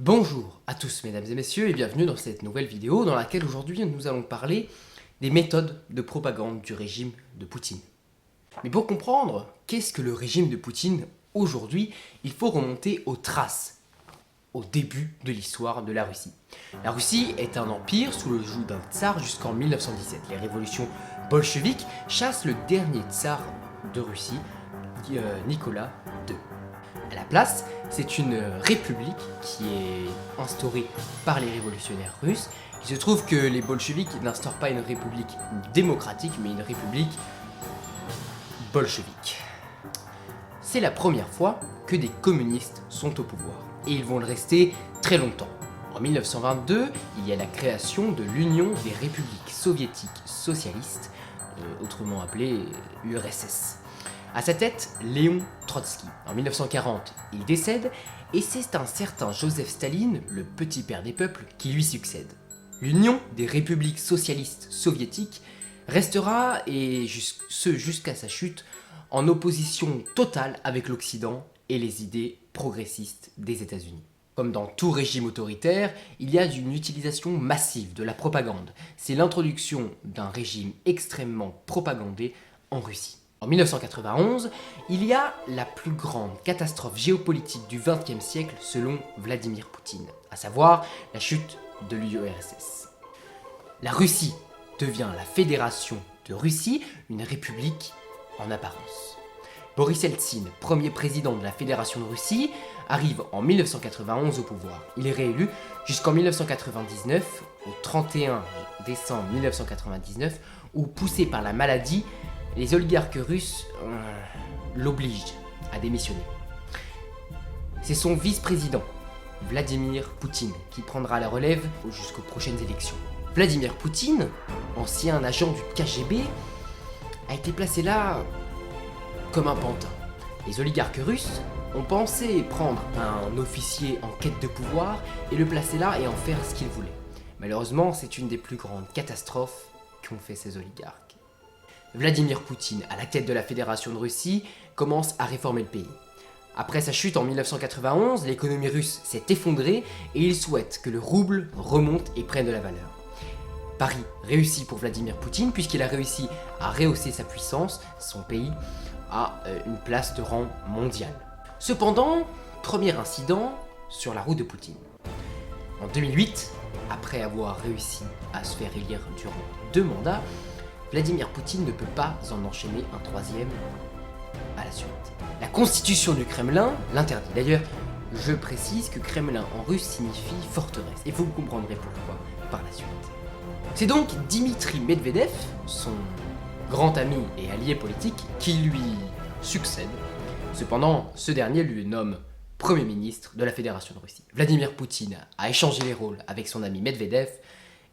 Bonjour à tous mesdames et messieurs et bienvenue dans cette nouvelle vidéo dans laquelle aujourd'hui nous allons parler des méthodes de propagande du régime de Poutine. Mais pour comprendre qu'est-ce que le régime de Poutine aujourd'hui, il faut remonter aux traces, au début de l'histoire de la Russie. La Russie est un empire sous le joug d'un tsar jusqu'en 1917. Les révolutions bolcheviques chassent le dernier tsar de Russie, Nicolas II. À la place, c'est une république qui est instaurée par les révolutionnaires russes. Il se trouve que les bolcheviks n'instaurent pas une république démocratique, mais une république bolchevique. C'est la première fois que des communistes sont au pouvoir, et ils vont le rester très longtemps. En 1922, il y a la création de l'Union des républiques soviétiques socialistes, autrement appelée URSS. À sa tête, Léon Trotsky. En 1940, il décède et c'est un certain Joseph Staline, le petit père des peuples, qui lui succède. L'Union des républiques socialistes soviétiques restera, et jusqu'à sa chute, en opposition totale avec l'Occident et les idées progressistes des États-Unis. Comme dans tout régime autoritaire, il y a une utilisation massive de la propagande. C'est l'introduction d'un régime extrêmement propagandé en Russie. En 1991, il y a la plus grande catastrophe géopolitique du XXe siècle selon Vladimir Poutine, à savoir la chute de l'URSS. La Russie devient la Fédération de Russie, une république en apparence. Boris Eltsine, premier président de la Fédération de Russie, arrive en 1991 au pouvoir. Il est réélu jusqu'en 1999, au 31 décembre 1999, où poussé par la maladie, les oligarques russes l'obligent à démissionner. C'est son vice-président, Vladimir Poutine, qui prendra la relève jusqu'aux prochaines élections. Vladimir Poutine, ancien agent du KGB, a été placé là comme un pantin. Les oligarques russes ont pensé prendre un officier en quête de pouvoir et le placer là et en faire ce qu'ils voulaient. Malheureusement, c'est une des plus grandes catastrophes qu'ont fait ces oligarques. Vladimir Poutine, à la tête de la Fédération de Russie, commence à réformer le pays. Après sa chute en 1991, l'économie russe s'est effondrée et il souhaite que le rouble remonte et prenne de la valeur. Pari réussi pour Vladimir Poutine puisqu'il a réussi à rehausser sa puissance, son pays, à une place de rang mondial. Cependant, premier incident sur la route de Poutine. En 2008, après avoir réussi à se faire élire durant 2 mandats, Vladimir Poutine ne peut pas en enchaîner un troisième à la suite. La constitution du Kremlin l'interdit. D'ailleurs, je précise que Kremlin en russe signifie forteresse, et vous comprendrez pourquoi par la suite. C'est donc Dmitri Medvedev, son grand ami et allié politique, qui lui succède. Cependant, ce dernier lui nomme Premier ministre de la Fédération de Russie. Vladimir Poutine a échangé les rôles avec son ami Medvedev,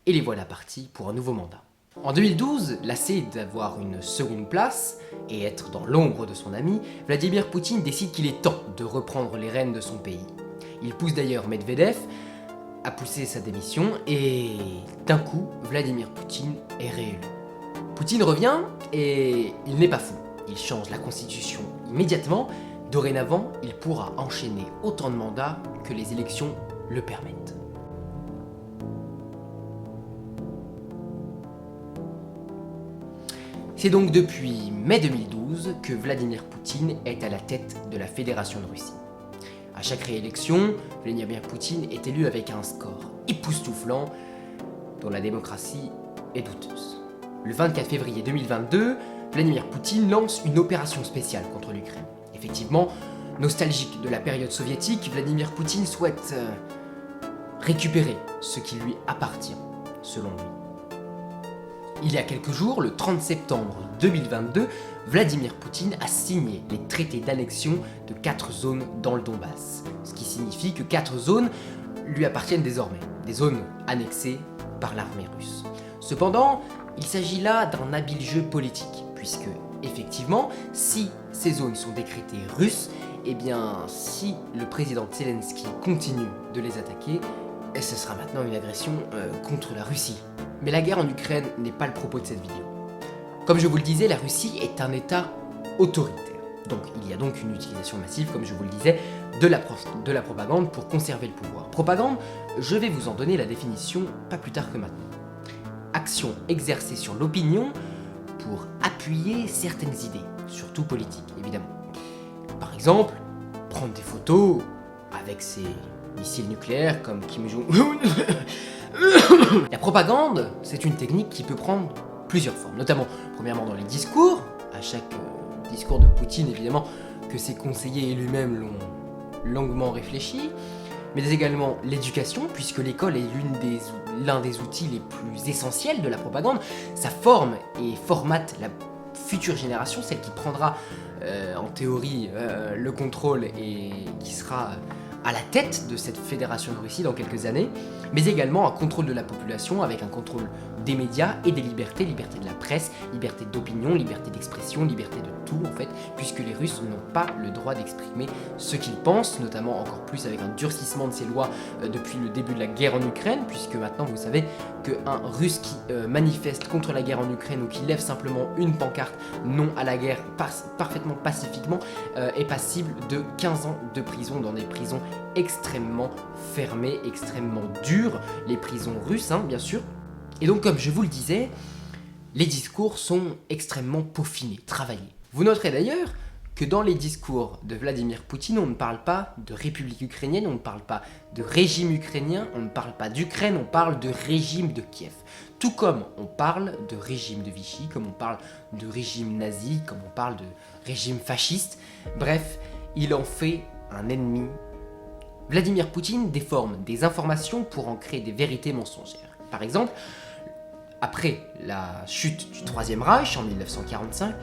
et les voilà partis pour un nouveau mandat. En 2012, lassé d'avoir une seconde place et être dans l'ombre de son ami, Vladimir Poutine décide qu'il est temps de reprendre les rênes de son pays. Il pousse d'ailleurs Medvedev à pousser sa démission et d'un coup, Vladimir Poutine est réélu. Poutine revient et il n'est pas fou. Il change la constitution immédiatement. Dorénavant, il pourra enchaîner autant de mandats que les élections le permettent. C'est donc depuis mai 2012 que Vladimir Poutine est à la tête de la Fédération de Russie. À chaque réélection, Vladimir Poutine est élu avec un score époustouflant dont la démocratie est douteuse. Le 24 février 2022, Vladimir Poutine lance une opération spéciale contre l'Ukraine. Effectivement, nostalgique de la période soviétique, Vladimir Poutine souhaite récupérer ce qui lui appartient, selon lui. Il y a quelques jours, le 30 septembre 2022, Vladimir Poutine a signé les traités d'annexion de 4 zones dans le Donbass, ce qui signifie que 4 zones lui appartiennent désormais, des zones annexées par l'armée russe. Cependant, il s'agit là d'un habile jeu politique, puisque, effectivement, si ces zones sont décrétées russes, eh bien, si le président Zelensky continue de les attaquer, ce sera maintenant une agression contre la Russie. Mais la guerre en Ukraine n'est pas le propos de cette vidéo. Comme je vous le disais, la Russie est un État autoritaire. Donc il y a donc une utilisation massive, comme je vous le disais, de la propagande pour conserver le pouvoir. Propagande, je vais vous en donner la définition pas plus tard que maintenant. Action exercée sur l'opinion pour appuyer certaines idées, surtout politiques évidemment. Par exemple, prendre des photos avec ses missiles nucléaires comme Kim Jong-un. La propagande, c'est une technique qui peut prendre plusieurs formes, notamment premièrement dans les discours, à chaque discours de Poutine évidemment que ses conseillers et lui-même l'ont longuement réfléchi, mais également l'éducation, puisque l'école est l'un des outils les plus essentiels de la propagande. Ça forme et formate la future génération, celle qui prendra en théorie le contrôle et qui sera à la tête de cette fédération de Russie dans quelques années, mais également un contrôle de la population avec un contrôle des médias et des libertés, liberté de la presse, liberté d'opinion, liberté d'expression, liberté de tout en fait, puisque les Russes n'ont pas le droit d'exprimer ce qu'ils pensent, notamment encore plus avec un durcissement de ces lois depuis le début de la guerre en Ukraine, puisque maintenant vous savez qu'un Russe qui manifeste contre la guerre en Ukraine ou qui lève simplement une pancarte non à la guerre parfaitement pacifiquement est passible de 15 ans de prison dans des prisons extrêmement fermées, extrêmement dures, les prisons russes bien sûr. Et donc comme je vous le disais, les discours sont extrêmement peaufinés, travaillés. Vous noterez d'ailleurs que dans les discours de Vladimir Poutine, on ne parle pas de République ukrainienne, on ne parle pas de régime ukrainien, on ne parle pas d'Ukraine, on parle de régime de Kiev. Tout comme on parle de régime de Vichy, comme on parle de régime nazi, comme on parle de régime fasciste. Bref, il en fait un ennemi. Vladimir Poutine déforme des informations pour en créer des vérités mensongères. Par exemple, après la chute du Troisième Reich en 1945,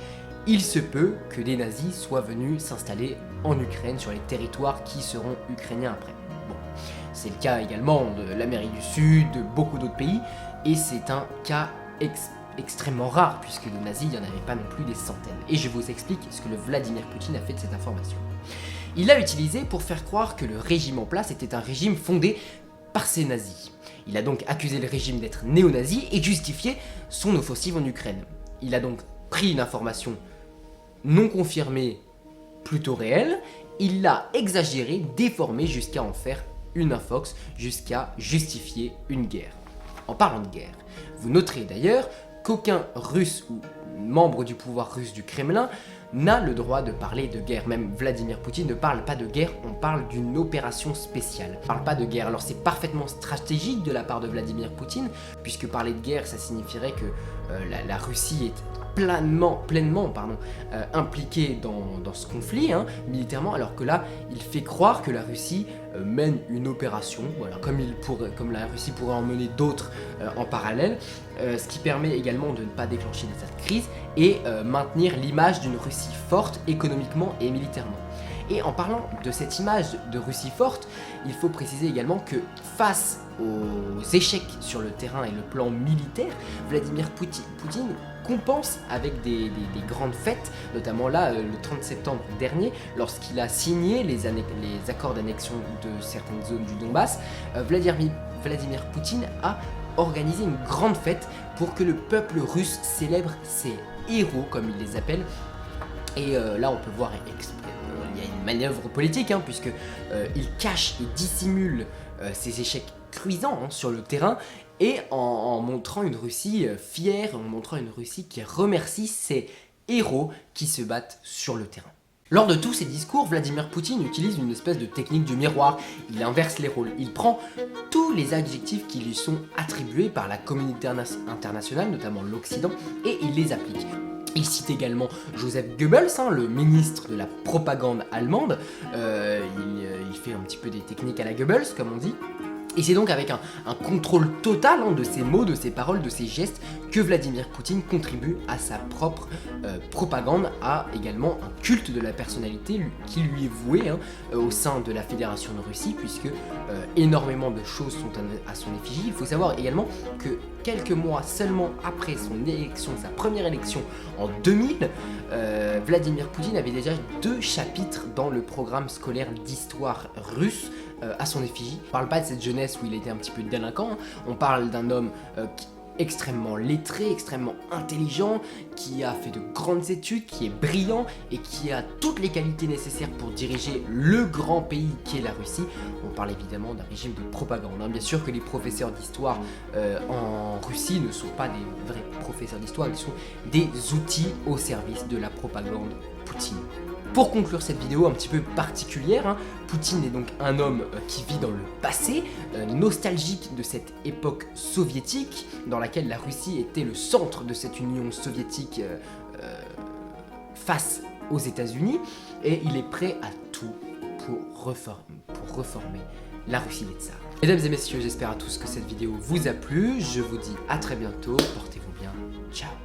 il se peut que des nazis soient venus s'installer en Ukraine, sur les territoires qui seront ukrainiens après. Bon, c'est le cas également de l'Amérique du Sud, de beaucoup d'autres pays, et c'est un cas extrêmement rare, puisque les nazis, il n'y en avait pas non plus des centaines. Et je vous explique ce que le Vladimir Poutine a fait de cette information. Il l'a utilisé pour faire croire que le régime en place était un régime fondé par ces nazis. Il a donc accusé le régime d'être néo-nazi et justifié son offensive en Ukraine. Il a donc pris une information non confirmée, plutôt réelle, il l'a exagérée, déformée jusqu'à en faire une infox, jusqu'à justifier une guerre. En parlant de guerre, vous noterez d'ailleurs qu'aucun Russe ou membre du pouvoir russe du Kremlin n'a le droit de parler de guerre. Même Vladimir Poutine ne parle pas de guerre, on parle d'une opération spéciale. On parle pas de guerre. Alors c'est parfaitement stratégique de la part de Vladimir Poutine, puisque parler de guerre, ça signifierait que la Russie est pleinement impliquée dans ce conflit militairement, alors que là, il fait croire que la Russie mène une opération, voilà, comme la Russie pourrait en mener d'autres en parallèle, ce qui permet également de ne pas déclencher des états de crise et maintenir l'image d'une Russie forte économiquement et militairement. Et en parlant de cette image de Russie forte, il faut préciser également que face aux échecs sur le terrain et le plan militaire, Vladimir Poutine compense avec des grandes fêtes, notamment là le 30 septembre dernier, lorsqu'il a signé les accords d'annexion de certaines zones du Donbass. Vladimir Poutine a organisé une grande fête pour que le peuple russe célèbre ses héros, comme il les appelle. Et là on peut voir il y a une manœuvre politique, puisque il cache et dissimule ses échecs cuisants sur le terrain, et en montrant une Russie fière, en montrant une Russie qui remercie ses héros qui se battent sur le terrain. Lors de tous ces discours, Vladimir Poutine utilise une espèce de technique du miroir. Il inverse les rôles. Il prend tous les adjectifs qui lui sont attribués par la communauté internationale, notamment l'Occident, et il les applique. Il cite également Joseph Goebbels, le ministre de la propagande allemande. Il fait un petit peu des techniques à la Goebbels, comme on dit. Et c'est donc avec un contrôle total de ses mots, de ses paroles, de ses gestes que Vladimir Poutine contribue à sa propre propagande, à également un culte de la personnalité qui lui est voué au sein de la Fédération de Russie, puisque énormément de choses sont à son effigie. Il faut savoir également que quelques mois seulement après son élection, sa première élection en 2000, Vladimir Poutine avait déjà 2 chapitres dans le programme scolaire d'histoire russe à son effigie. On ne parle pas de cette jeunesse où il était un petit peu délinquant, on parle d'un homme extrêmement lettré, extrêmement intelligent, qui a fait de grandes études, qui est brillant et qui a toutes les qualités nécessaires pour diriger le grand pays qui est la Russie. On parle évidemment d'un régime de propagande. Bien sûr que les professeurs d'histoire en Russie ne sont pas des vrais professeurs d'histoire, ils sont des outils au service de la propagande Poutine. Pour conclure cette vidéo un petit peu particulière, Poutine est donc un homme qui vit dans le passé, nostalgique de cette époque soviétique, dans laquelle la Russie était le centre de cette union soviétique face aux États-Unis, et il est prêt à tout pour reformer la Russie des tsars. Mesdames et messieurs, j'espère à tous que cette vidéo vous a plu, je vous dis à très bientôt, portez-vous bien, ciao.